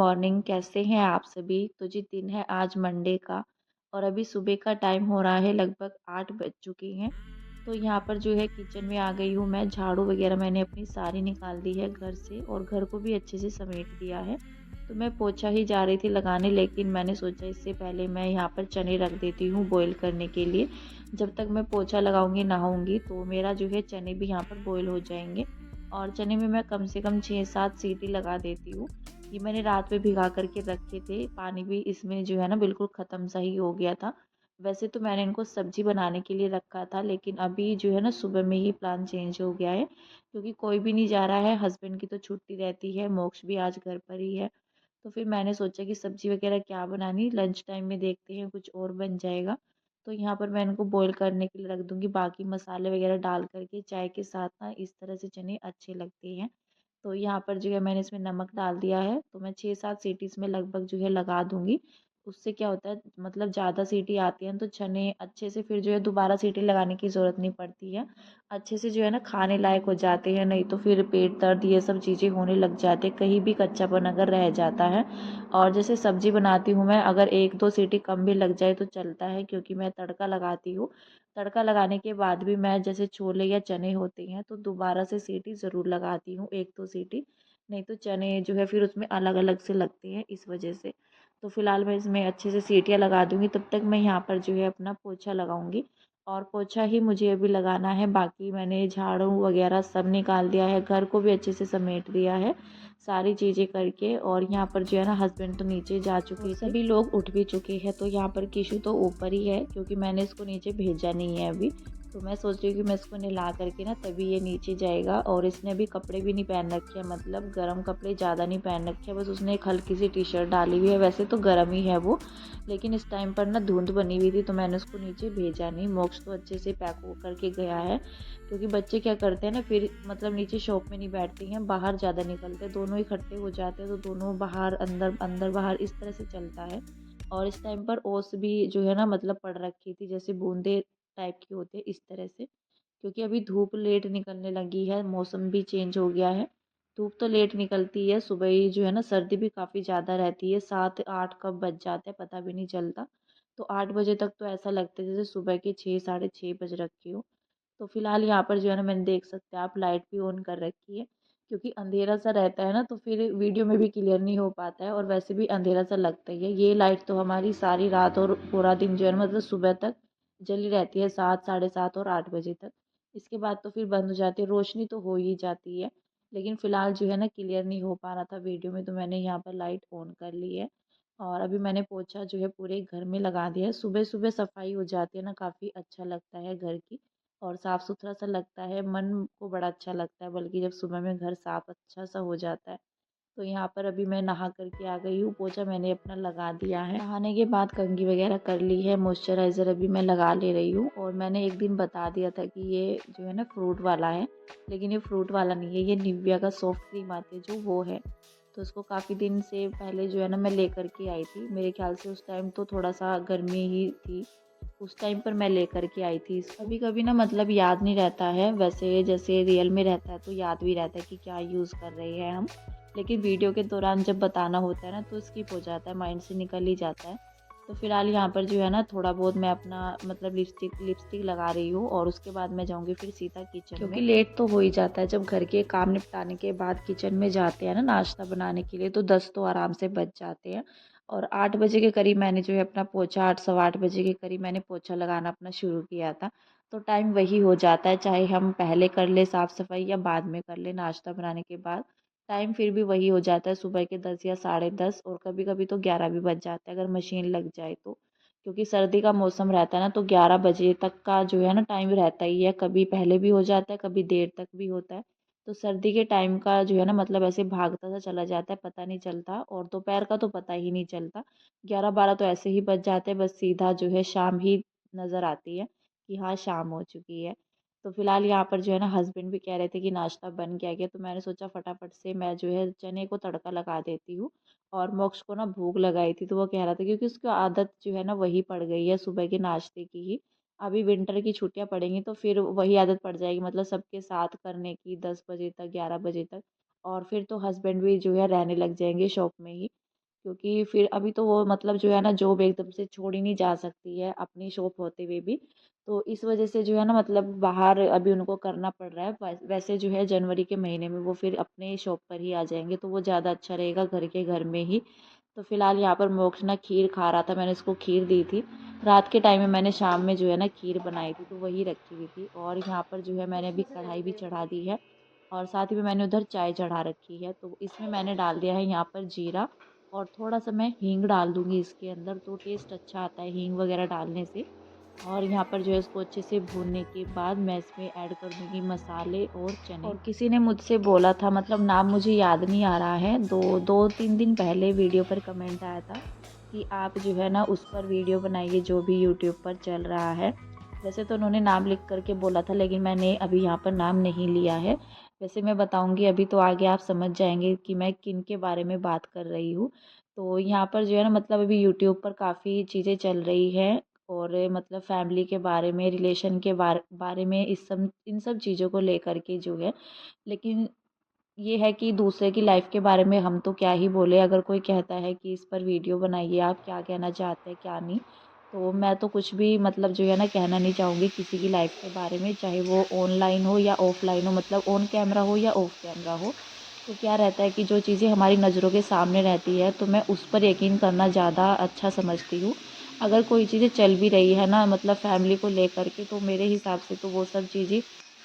Morning, कैसे हैं आप सभी? तो जी दिन है आज मंडे का और अभी सुबह का टाइम हो रहा है, लगभग 8 बज चुके हैं। तो यहाँ पर जो है किचन में आ गई हूँ मैं, झाड़ू वगैरह मैंने अपनी सारी निकाल दी है घर से और घर को भी अच्छे से समेट दिया है। तो मैं पोछा ही जा रही थी लगाने, लेकिन मैंने सोचा इससे पहले मैं यहाँ पर चने रख देती हूँ बॉईल करने के लिए। जब तक मैं पोछा लगाऊंगी नहाऊंगी तो मेरा जो है चने भी यहाँ पर बॉईल हो जाएंगे। और चने में मैं कम से कम 6-7 सीटी लगा देती हूँ। ये मैंने रात में भिगा करके रखे थे, पानी भी इसमें जो है ना बिल्कुल ख़त्म सा ही हो गया था। वैसे तो मैंने इनको सब्जी बनाने के लिए रखा था, लेकिन अभी जो है ना सुबह में ही प्लान चेंज हो गया है, क्योंकि कोई भी नहीं जा रहा है। हस्बैंड की तो छुट्टी रहती है, मोक्ष भी आज घर पर ही है। तो फिर मैंने सोचा कि सब्जी वगैरह क्या बनानी, लंच टाइम में देखते हैं कुछ और बन जाएगा। तो यहाँ पर मैं इनको बॉईल करने के लिए रख दूँगी, बाकी मसाले वगैरह डाल करके चाय के साथ ना इस तरह से चने अच्छे लगते हैं। तो यहाँ पर जो है मैंने इसमें नमक डाल दिया है, तो मैं 6-7 सीटी इसमें लगभग जो है लगा दूँगी। उससे क्या होता है, मतलब ज़्यादा सीटी आती है तो चने अच्छे से फिर जो है दोबारा सीटी लगाने की ज़रूरत नहीं पड़ती है। अच्छे से जो है ना खाने लायक हो जाते हैं, नहीं तो फिर पेट दर्द ये सब चीज़ें होने लग जाते हैं, कहीं भी कच्चापन अगर रह जाता है। और जैसे सब्ज़ी बनाती हूँ मैं, अगर 1-2 सीटी कम भी लग जाए तो चलता है, क्योंकि मैं तड़का लगाती हूँ। तड़का लगाने के बाद भी मैं जैसे छोले या चने होते हैं तो दोबारा से सीटी ज़रूर लगाती हूँ, 1-2 सीटी। नहीं तो चने जो है फिर उसमें अलग-अलग से लगते हैं, इस वजह से। तो फिलहाल मैं इसमें अच्छे से सीटियाँ लगा दूँगी, तब तक मैं यहाँ पर जो है अपना पोछा लगाऊँगी। और पोछा ही मुझे अभी लगाना है, बाकी मैंने झाड़ू वगैरह सब निकाल दिया है, घर को भी अच्छे से समेट दिया है, सारी चीज़ें करके। और यहाँ पर जो है ना हस्बैंड तो नीचे जा चुके थे, सभी लोग उठ भी चुके हैं। तो यहाँ पर किशु तो ऊपर ही है, क्योंकि मैंने इसको नीचे भेजा नहीं है अभी। तो मैं सोच रही हूँ कि मैं इसको नहला करके ना तभी ये नीचे जाएगा। और इसने अभी कपड़े भी नहीं पहन रखे हैं, मतलब गर्म कपड़े ज़्यादा नहीं पहन रखे हैं, बस उसने एक हल्की सी टी शर्ट डाली हुई है, वैसे तो गर्म ही है वो। लेकिन इस टाइम पर ना धुंध बनी हुई थी तो मैंने उसको नीचे भेजा नहीं। मोक्ष तो अच्छे से पैक हो करके गया है, क्योंकि बच्चे क्या करते हैं ना, फिर मतलब नीचे शॉप में नहीं बैठते हैं, बाहर ज़्यादा निकलते हैं, दोनों इकट्ठे हो जाते हैं, तो दोनों बाहर अंदर अंदर बाहर इस तरह से चलता है। और इस टाइम पर ओस भी जो है ना मतलब पड़ रखी थी, जैसे बूंदे टाइप की होती है इस तरह से, क्योंकि अभी धूप लेट निकलने लगी है, मौसम भी चेंज हो गया है। धूप तो लेट निकलती है, सुबह ही जो है ना सर्दी भी काफ़ी ज़्यादा रहती है, 7-8 कब बज जाते हैं पता भी नहीं चलता। तो 8 बजे तक तो ऐसा लगता है जैसे सुबह के 6-6:30 बज रखी हो। तो फिलहाल यहाँ पर जो है ना मैंने, देख सकते हैं आप, लाइट भी ऑन कर रखी है, क्योंकि अंधेरा सा रहता है ना तो फिर वीडियो में भी क्लियर नहीं हो पाता है, और वैसे भी अंधेरा सा लगता ही है। ये लाइट तो हमारी सारी रात और पूरा दिन जो है ना मतलब सुबह तक जली रहती है, 7, 7:30 और 8 बजे तक। इसके बाद तो फिर बंद हो जाती है, रोशनी तो हो ही जाती है, लेकिन फ़िलहाल जो है ना क्लियर नहीं हो पा रहा था वीडियो में, तो मैंने यहाँ पर लाइट ऑन कर ली है। और अभी मैंने पोछा जो है पूरे घर में लगा दिया है। सुबह-सुबह सफाई हो जाती है ना, काफ़ी अच्छा लगता है घर की, और साफ़-सुथरा सा लगता है, मन को बड़ा अच्छा लगता है, बल्कि जब सुबह में घर साफ़ अच्छा सा हो जाता है। तो यहाँ पर अभी मैं नहा करके आ गई हूँ, पोछा मैंने अपना लगा दिया है। नहाने के बाद कंघी वगैरह कर ली है, मॉइस्चराइज़र अभी मैं लगा ले रही हूँ। और मैंने एक दिन बता दिया था कि ये जो है ना फ्रूट वाला है, लेकिन ये फ्रूट वाला नहीं है, ये निविया का सॉफ्ट क्रीम आती है जो, वो है। तो उसको काफ़ी दिन से पहले जो है ना मैं लेकर के आई थी, मेरे ख्याल से उस टाइम तो थोड़ा सा गर्मी ही थी, उस टाइम पर मैं लेकर के आई थी इसको। कभी-कभी ना मतलब याद नहीं रहता है, वैसे जैसे रियल में रहता है तो याद भी रहता है कि क्या यूज़ कर रहे हैं हम। लेकिन वीडियो के दौरान जब बताना होता है ना तो स्किप हो जाता है, माइंड से निकल ही जाता है। तो फिलहाल यहाँ पर जो है ना थोड़ा बहुत मैं अपना मतलब लिपस्टिक लिपस्टिक लगा रही हूँ, और उसके बाद मैं जाऊँगी फिर सीधा किचन में, क्योंकि लेट तो हो ही जाता है। जब घर के काम निपटाने के बाद किचन में जाते हैं ना नाश्ता बनाने के लिए, तो 10 तो आराम से बज जाते हैं। और 8 बजे के करीब मैंने जो है अपना पोछा, 8 सवा 8 बजे के करीब मैंने पोछा लगाना अपना शुरू किया था। तो टाइम वही हो जाता है, चाहे हम पहले कर ले साफ़ सफाई या बाद में कर ले नाश्ता बनाने के बाद, टाइम फिर भी वही हो जाता है, सुबह के 10 या साढ़े 10, और कभी-कभी तो 11 भी बज जाता है अगर मशीन लग जाए तो। क्योंकि सर्दी का मौसम रहता है ना, तो 11 बजे तक का जो है ना टाइम रहता ही है, कभी पहले भी हो जाता है, कभी देर तक भी होता है। तो सर्दी के टाइम का जो है ना मतलब ऐसे भागता सा चला जाता है, पता नहीं चलता, और दोपहर का तो पता ही नहीं चलता। 11-12 तो ऐसे ही बज जाते हैं, बस सीधा जो है शाम ही नज़र आती है कि हाँ शाम हो चुकी है। तो फिलहाल यहाँ पर जो है ना हस्बैंड भी कह रहे थे कि नाश्ता बन गया क्या, तो मैंने सोचा फटाफट से मैं जो है चने को तड़का लगा देती हूँ। और मोक्ष को ना भूख लगाई थी, तो वो कह रहा था, क्योंकि उसकी आदत जो है ना वही पड़ गई है सुबह के नाश्ते की ही। अभी विंटर की छुट्टियां पड़ेंगी तो फिर वही आदत पड़ जाएगी, मतलब सबके साथ करने की, 10 बजे तक, 11 बजे तक। और फिर तो हस्बैंड भी जो है रहने लग जाएंगे शॉप में ही। क्योंकि फिर अभी तो वो मतलब जो है ना जॉब एकदम से छोड़ी नहीं जा सकती है अपनी शॉप होते हुए भी। तो इस वजह से जो है ना मतलब बाहर अभी उनको करना पड़ रहा है। वैसे जो है जनवरी के महीने में वो फिर अपने शॉप पर ही आ जाएंगे, तो वो ज़्यादा अच्छा रहेगा घर के घर में ही। तो फिलहाल यहाँ पर मोक्ष ना खीर खा रहा था, मैंने उसको खीर दी थी। रात के टाइम में मैंने शाम में जो है ना खीर बनाई थी, तो वही रखी हुई थी। और यहाँ पर जो है मैंने अभी कढ़ाई भी चढ़ा दी है और साथ ही में मैंने उधर चाय चढ़ा रखी है। तो इसमें मैंने डाल दिया है यहाँ पर जीरा और थोड़ा सा मैं हींग डाल दूंगी इसके अंदर, तो टेस्ट अच्छा आता है हींग वगैरह डालने से। और यहाँ पर जो है इसको अच्छे से भूनने के बाद मैं इसमें ऐड कर दूंगी मसाले और चने। और किसी ने मुझसे बोला था, मतलब नाम मुझे याद नहीं आ रहा है, दो दो तीन दिन पहले वीडियो पर कमेंट आया था कि आप जो है ना उस पर वीडियो बनाइए जो भी यूट्यूब पर चल रहा है। वैसे तो उन्होंने नाम लिख करके बोला था, लेकिन मैंने अभी यहाँ पर नाम नहीं लिया है। वैसे मैं बताऊंगी अभी, तो आगे आप समझ जाएंगे कि मैं किन के बारे में बात कर रही हूँ। तो यहाँ पर जो है ना मतलब अभी यूट्यूब पर काफ़ी चीज़ें चल रही हैं, और मतलब फैमिली के बारे में, रिलेशन के बारे में, इन सब चीज़ों को लेकर के जो है। लेकिन ये है कि दूसरे की लाइफ के बारे में हम तो क्या ही बोले। अगर कोई कहता है कि इस पर वीडियो बनाइए, आप क्या कहना चाहते हैं क्या नहीं, तो मैं तो कुछ भी मतलब जो है ना कहना नहीं चाहूँगी किसी की लाइफ के बारे में, चाहे वो ऑनलाइन हो या ऑफलाइन हो, मतलब ऑन कैमरा हो या ऑफ कैमरा हो। तो क्या रहता है कि जो चीज़ें हमारी नज़रों के सामने रहती है तो मैं उस पर यकीन करना ज़्यादा अच्छा समझती हूँ। अगर कोई चीज़ें चल भी रही है ना मतलब फैमिली को लेकर के, तो मेरे हिसाब से तो वो सब चीज़ें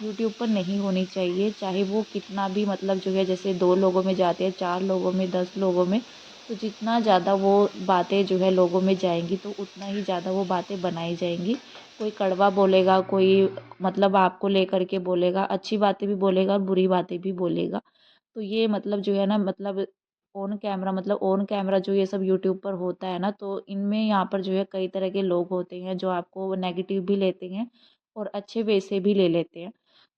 यूट्यूब पर नहीं होनी चाहिए। चाहे वो कितना भी मतलब जो है, जैसे 2 लोगों में जाते हैं, 4 लोगों में, 10 लोगों में, तो जितना ज़्यादा वो बातें जो है लोगों में जाएँगी तो उतना ही ज़्यादा वो बातें बनाई जाएँगी। कोई कड़वा बोलेगा, कोई मतलब आपको लेकर के बोलेगा, अच्छी बातें भी बोलेगा और बुरी बातें भी बोलेगा। तो ये मतलब जो है ना मतलब ऑन कैमरा, मतलब ऑन कैमरा जो ये सब यूट्यूब पर होता है ना, तो इनमें यहाँ पर जो है कई तरह के लोग होते हैं जो आपको नेगेटिव भी लेते हैं और अच्छे वे से भी ले लेते हैं।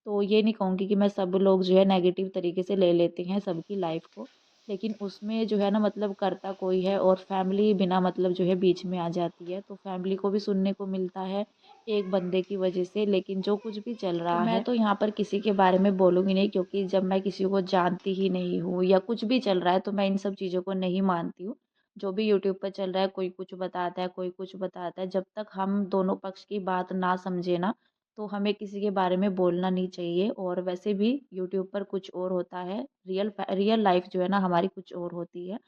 तो ये नहीं कहूँगी कि मैं सब लोग जो है नेगेटिव तरीके से ले लेते हैं सबकी लाइफ को, लेकिन उसमें जो है ना मतलब करता कोई है और फैमिली बिना मतलब जो है बीच में आ जाती है, तो फैमिली को भी सुनने को मिलता है एक बंदे की वजह से। लेकिन जो कुछ भी चल रहा है, मैं तो यहाँ पर किसी के बारे में बोलूँगी नहीं, क्योंकि जब मैं किसी को जानती ही नहीं हूँ या कुछ भी चल रहा है तो मैं इन सब चीज़ों को नहीं मानती हूँ। जो भी यूट्यूब पर चल रहा है, कोई कुछ बताता है, कोई कुछ बताता है, जब तक हम दोनों पक्ष की बात ना समझे ना, तो हमें किसी के बारे में बोलना नहीं चाहिए। और वैसे भी यूट्यूब पर कुछ और होता है, रियल लाइफ जो है ना हमारी कुछ और होती है।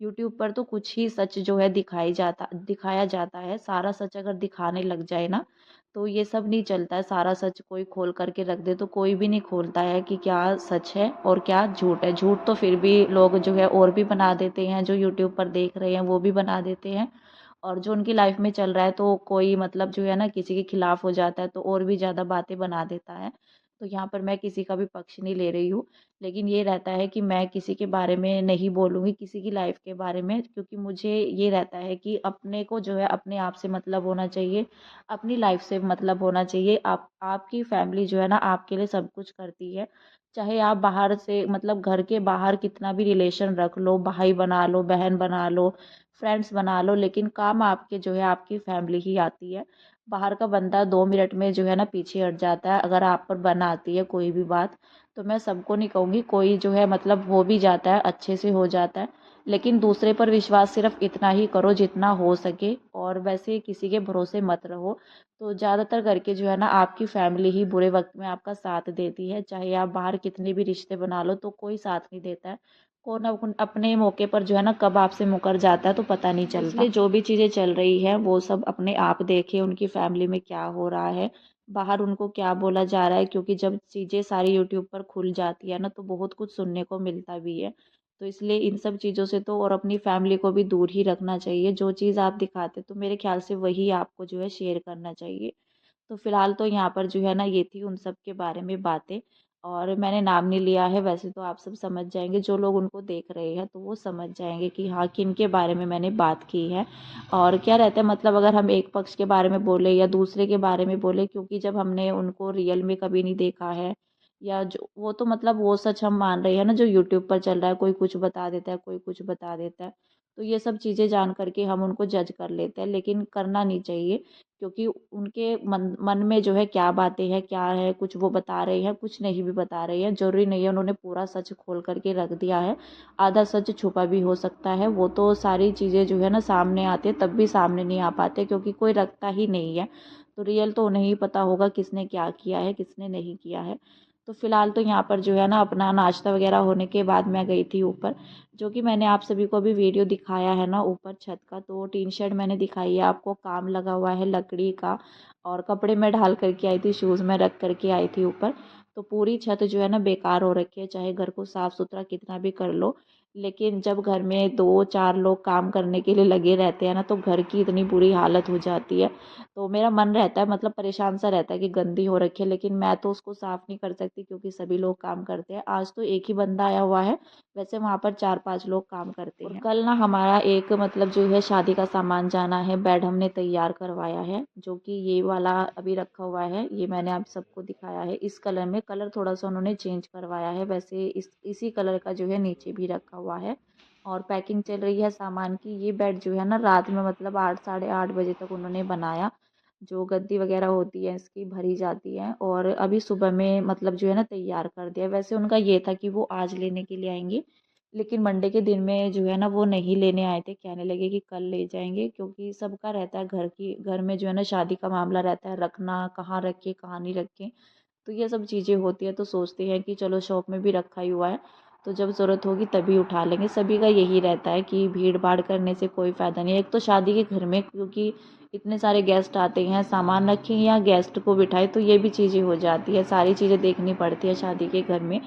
यूट्यूब पर तो कुछ ही सच जो है दिखाया जाता है। सारा सच अगर दिखाने लग जाए ना, तो ये सब नहीं चलता है। सारा सच कोई खोल करके रख दे तो कोई भी नहीं खोलता है कि क्या सच है और क्या झूठ है। झूठ तो फिर भी लोग जो है और भी बना देते हैं, जो यूट्यूब पर देख रहे हैं वो भी बना देते हैं। और जो उनकी लाइफ में चल रहा है तो कोई मतलब जो है ना किसी के खिलाफ हो जाता है तो और भी ज़्यादा बातें बना देता है। तो यहाँ पर मैं किसी का भी पक्ष नहीं ले रही हूँ, लेकिन ये रहता है कि मैं किसी के बारे में नहीं बोलूँगी, किसी की लाइफ के बारे में, क्योंकि मुझे ये रहता है कि अपने को जो है अपने आप से मतलब होना चाहिए, अपनी लाइफ से मतलब होना चाहिए। आपकी फैमिली जो है ना आपके लिए सब कुछ करती है। चाहे आप बाहर से मतलब घर के बाहर कितना भी रिलेशन रख लो, भाई बना लो, बहन बना लो, फ्रेंड्स बना लो, लेकिन काम आपके जो है आपकी फैमिली ही आती है। बाहर का बंदा 2 मिनट में जो है ना पीछे हट जाता है अगर आप पर बन आती है कोई भी बात। तो मैं सबको नहीं कहूँगी, कोई जो है मतलब हो भी जाता है, अच्छे से हो जाता है, लेकिन दूसरे पर विश्वास सिर्फ इतना ही करो जितना हो सके। और वैसे किसी के भरोसे मत रहो। तो ज़्यादातर करके जो है ना आपकी फैमिली ही बुरे वक्त में आपका साथ देती है। चाहे आप बाहर कितने भी रिश्ते बना लो तो कोई साथ नहीं देता है। कौन अपने मौके पर जो है ना कब आपसे मुकर जाता है तो पता नहीं चलता। इसलिए जो भी चीज़ें चल रही है वो सब अपने आप देखें, उनकी फैमिली में क्या हो रहा है, बाहर उनको क्या बोला जा रहा है, क्योंकि जब चीज़ें सारी यूट्यूब पर खुल जाती है ना तो बहुत कुछ सुनने को मिलता भी है। तो इसलिए इन सब चीज़ों से तो और अपनी फैमिली को भी दूर ही रखना चाहिए। जो चीज़ आप दिखाते तो मेरे ख्याल से वही आपको जो है शेयर करना चाहिए। तो फिलहाल तो यहाँ पर जो है ना ये थी उन सब के बारे में बातें, और मैंने नाम नहीं लिया है। वैसे तो आप सब समझ जाएंगे, जो लोग उनको देख रहे हैं तो वो समझ जाएंगे कि हाँ किन के बारे में मैंने बात की है। और क्या रहता है मतलब अगर हम एक पक्ष के बारे में बोले या दूसरे के बारे में बोले, क्योंकि जब हमने उनको रियल में कभी नहीं देखा है, या जो वो तो मतलब वो सच हम मान रहे हैं ना जो यूट्यूब पर चल रहा है, कोई कुछ बता देता है, कोई कुछ बता देता है। तो ये सब चीज़ें जान कर के हम उनको जज कर लेते हैं, लेकिन करना नहीं चाहिए, क्योंकि उनके मन मन में जो है क्या बातें हैं, क्या है, कुछ वो बता रहे हैं, कुछ नहीं भी बता रहे हैं। ज़रूरी नहीं है उन्होंने पूरा सच खोल कर के रख दिया है, आधा सच छुपा भी हो सकता है। वो तो सारी चीज़ें जो है ना सामने आती है, तब भी सामने नहीं आ पाते, क्योंकि कोई रखता ही नहीं है। तो रियल तो उन्हें ही पता होगा किसने क्या किया है, किसने नहीं किया है। तो फ़िलहाल तो यहाँ पर जो है ना अपना नाश्ता वगैरह होने के बाद मैं गई थी ऊपर, जो कि मैंने आप सभी को अभी वीडियो दिखाया है ना ऊपर छत का। तो टीन शेड मैंने दिखाई है आपको, काम लगा हुआ है लकड़ी का, और कपड़े मैं ढाल करके आई थी, शूज़ में रख करके आई थी ऊपर। तो पूरी छत जो है ना बेकार हो रखी है, चाहे घर को साफ़ सुथरा कितना भी कर लो, लेकिन जब घर में 2-4 लोग काम करने के लिए लगे रहते हैं ना, तो घर की इतनी बुरी हालत हो जाती है। तो मेरा मन रहता है, मतलब परेशान सा रहता है कि गंदी हो रखी है, लेकिन मैं तो उसको साफ़ नहीं कर सकती, क्योंकि सभी लोग काम करते हैं। आज तो एक ही बंदा आया हुआ है, वैसे वहाँ पर 4-5 लोग काम करते हैं। और कल ना हमारा एक मतलब जो है शादी का सामान जाना है, बेड हमने तैयार करवाया है, जो कि ये वाला अभी रखा हुआ है, ये मैंने आप सबको दिखाया है। इस कलर में, कलर थोड़ा सा उन्होंने चेंज करवाया है, वैसे इसी कलर का जो है नीचे भी रखा हुआ है, और पैकिंग चल रही है सामान की। ये बेड जो है ना रात में मतलब 8 साढ़े 8 बजे तक उन्होंने बनाया, जो गद्दी वगैरह होती है इसकी भरी जाती है, और अभी सुबह में मतलब जो है ना तैयार कर दिया। वैसे उनका ये था कि वो आज लेने के लिए आएंगे, लेकिन मंडे के दिन में जो है ना वो नहीं लेने आए थे, कहने लगे कि कल ले जाएंगे, क्योंकि सबका रहता है घर में जो है ना शादी का मामला रहता है, रखना कहाँ रखे कहाँ नहीं रखे, तो ये सब चीज़ें होती है। तो सोचते हैं कि चलो शॉप में भी रखा ही हुआ है, तो जब ज़रूरत होगी तभी उठा लेंगे। सभी का यही रहता है कि भीड़ भाड़ करने से कोई फ़ायदा नहीं है। एक तो शादी के घर में क्योंकि इतने सारे गेस्ट आते हैं, सामान रखें या गेस्ट को बिठाएं, तो ये भी चीज़ें हो जाती है, सारी चीज़ें देखनी पड़ती है शादी के घर में।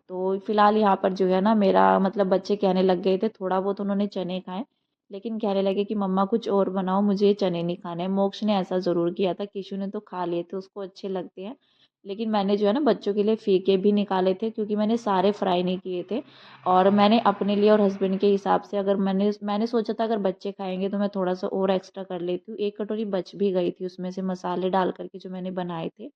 तो फिलहाल यहाँ पर जो है ना मेरा मतलब बच्चे कहने लग गए थे, थोड़ा बहुत उन्होंने चने खाए, लेकिन कहने लगे कि मम्मा कुछ और बनाओ, मुझे चने नहीं खाने। मोक्ष ने ऐसा ज़रूर किया था, किशु ने तो खा लिए थे, उसको अच्छे लगते हैं, लेकिन मैंने जो है ना बच्चों के लिए फीके भी निकाले थे, क्योंकि मैंने सारे फ्राई नहीं किए थे, और मैंने अपने लिए और हस्बैंड के हिसाब से, अगर मैंने सोचा था अगर बच्चे खाएंगे तो मैं थोड़ा सा और एक्स्ट्रा कर लेती हूँ। एक कटोरी बच भी गई थी उसमें से मसाले डाल करके जो मैंने बनाए थे,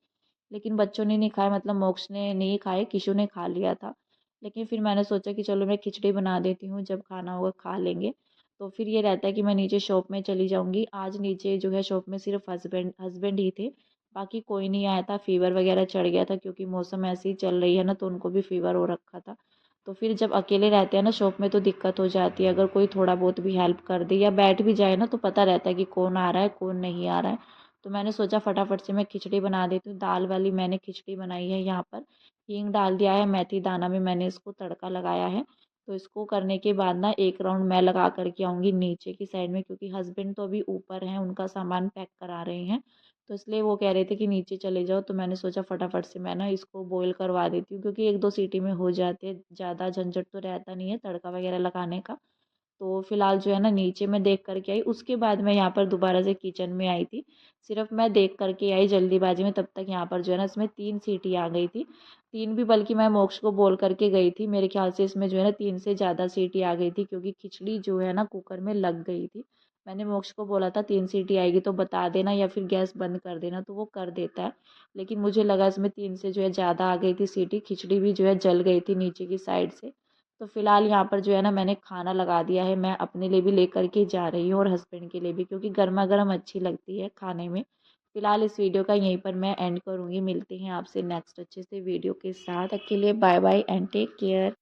लेकिन बच्चों ने नहीं खाए, मतलब मोक्ष ने नहीं खाए, किशु ने खा लिया था। लेकिन फिर मैंने सोचा कि चलो मैं खिचड़ी बना देती हूँ, जब खाना होगा खा लेंगे। तो फिर ये रहता है कि मैं नीचे शॉप में चली जाऊँगी। आज नीचे जो है शॉप में सिर्फ हस्बैंड हस्बैंड ही थे, बाकी कोई नहीं आया था। फ़ीवर वगैरह चढ़ गया था, क्योंकि मौसम ऐसी ही चल रही है ना, तो उनको भी फ़ीवर हो रखा था। तो फिर जब अकेले रहते हैं ना शॉप में, तो दिक्कत हो जाती है। अगर कोई थोड़ा बहुत भी हेल्प कर दे या बैठ भी जाए ना, तो पता रहता है कि कौन आ रहा है कौन नहीं आ रहा है। तो मैंने सोचा फटाफट से मैं खिचड़ी बना देती हूँ। दाल वाली मैंने खिचड़ी बनाई है यहाँ पर, हींग डाल दिया है, मेथी दाना में मैंने इसको तड़का लगाया है। तो इसको करने के बाद ना एक राउंड मैं लगा करके आऊँगी नीचे की साइड में, क्योंकि हस्बैंड तो अभी ऊपर हैं, उनका सामान पैक करा रहे हैं, तो इसलिए वो कह रहे थे कि नीचे चले जाओ। तो मैंने सोचा फटाफट से मैं ना इसको बॉईल करवा देती हूँ, क्योंकि 1-2 सीटी में हो जाते हैं, ज़्यादा झंझट तो रहता नहीं है तड़का वगैरह लगाने का। तो फिलहाल जो है ना नीचे मैं देख करके आई, उसके बाद मैं यहाँ पर दोबारा से किचन में आई थी। सिर्फ मैं देख करके आई जल्दीबाजी में, तब तक यहाँ पर जो है ना इसमें 3 सीटी आ गई थी। 3 भी, बल्कि मैं मोक्ष को बोल करके गई थी, मेरे ख्याल से इसमें जो है ना 3 से ज़्यादा सीटी आ गई थी, क्योंकि खिचड़ी जो है ना कुकर में लग गई थी। मैंने मोक्ष को बोला था 3 सीटी आएगी तो बता देना, या फिर गैस बंद कर देना, तो वो कर देता है। लेकिन मुझे लगा इसमें 3 से जो है ज़्यादा आ गई थी सीटी, खिचड़ी भी जो है जल गई थी नीचे की साइड से। तो फिलहाल यहाँ पर जो है ना मैंने खाना लगा दिया है, मैं अपने लिए भी लेकर के जा रही हूँ और हस्बैंड के लिए भी, क्योंकि गर्मा गर्म अच्छी लगती है खाने में। फिलहाल इस वीडियो का यहीं पर मैं एंड करूँगी, मिलते हैं आपसे नेक्स्ट अच्छे से वीडियो के साथ। तब तक के लिए bye bye and take care.